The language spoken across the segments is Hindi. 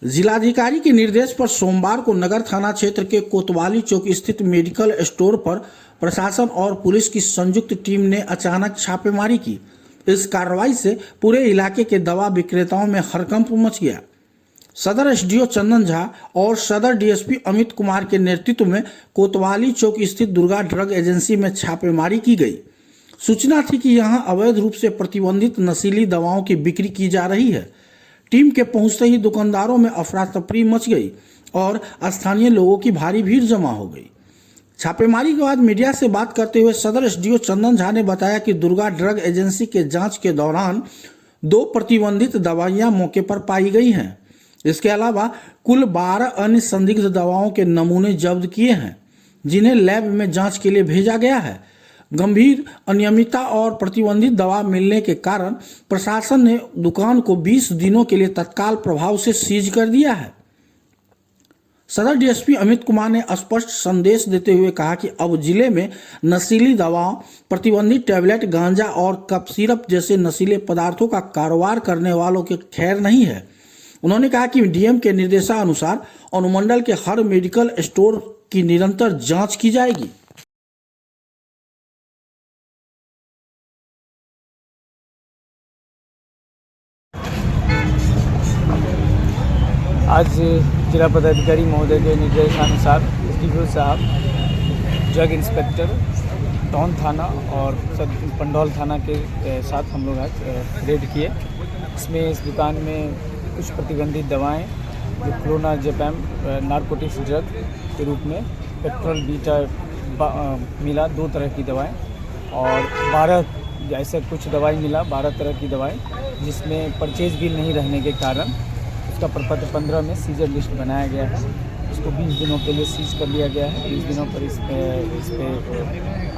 जिलाधिकारी के निर्देश पर सोमवार को नगर थाना क्षेत्र के कोतवाली चौक स्थित मेडिकल स्टोर पर प्रशासन और पुलिस की संयुक्त टीम ने अचानक छापेमारी की। इस कार्रवाई से पूरे इलाके के दवा विक्रेताओं में हड़कंप मच गया। सदर एसडीओ चंदन झा और सदर डीएसपी अमित कुमार के नेतृत्व में कोतवाली चौक स्थित दुर्गा ड्रग एजेंसी में छापेमारी की गई। सूचना थी कि यहां अवैध रूप से प्रतिबंधित नशीली दवाओं की बिक्री की जा रही है। टीम के पहुंचते ही दुकानदारों में अफरा तफरी मच गई और स्थानीय लोगों की भारी भीड़ जमा हो गई। छापेमारी के बाद मीडिया से बात करते हुए सदर एसडीओ चंदन झा ने बताया कि दुर्गा ड्रग एजेंसी के जांच के दौरान 2 प्रतिबंधित दवाइयां मौके पर पाई गई हैं। इसके अलावा कुल 12 अन्य संदिग्ध दवाओं के नमूने जब्त किए हैं, जिन्हें लैब में जांच के लिए भेजा गया है। गंभीर अनियमितता और प्रतिबंधित दवा मिलने के कारण प्रशासन ने दुकान को 20 दिनों के लिए तत्काल प्रभाव से सीज कर दिया है। सदर डीएसपी अमित कुमार ने स्पष्ट संदेश देते हुए कहा कि अब जिले में नशीली दवाओं, प्रतिबंधित टैबलेट, गांजा और कप सिरप जैसे नशीले पदार्थों का कारोबार करने वालों के खैर नहीं है। उन्होंने कहा कि डीएम के निर्देशानुसार अनुमंडल के हर मेडिकल स्टोर की निरंतर जांच की जाएगी। आज जिला पदाधिकारी महोदय के निर्देशानुसार एसडीओ साहब, ड्रग इंस्पेक्टर, टाउन थाना और पंडौल थाना के साथ हम लोग आज रेड किए। इसमें इस दुकान में कुछ प्रतिबंधित दवाएं जो क्लोनाजेपैम नारकोटिक्स ड्रग के रूप में पेट्रोल बीटा मिला 2 तरह की दवाएं और 12 ऐसे कुछ दवाई मिला 12 तरह की दवाएं, जिसमें परचेज बिल नहीं रहने के कारण उसका प्रपत्र 15 में सीजर लिस्ट बनाया गया है। इसको 20 दिनों के लिए सीज कर लिया गया है। 20 दिनों पर इस पे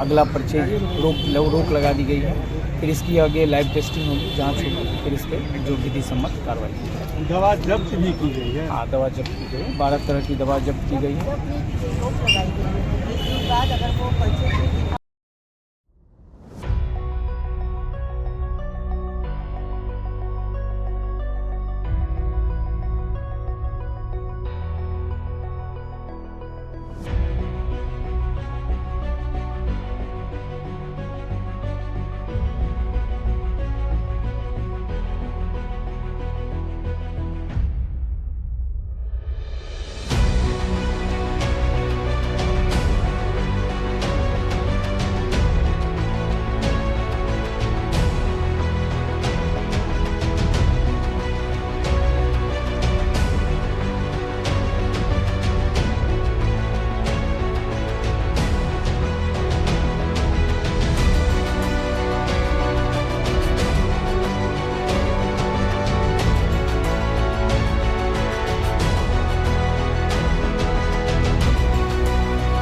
अगला परचेज रोक लगा दी गई है। फिर इसकी आगे लाइव टेस्टिंग होगी, जांच होगी, फिर इस पर जो विधि सम्मत कार्रवाई की जाएगी। दवा जब्त भी की गई है। हाँ, दवा जब्त की गई है। 12 तरह की दवा जब्त की गई है।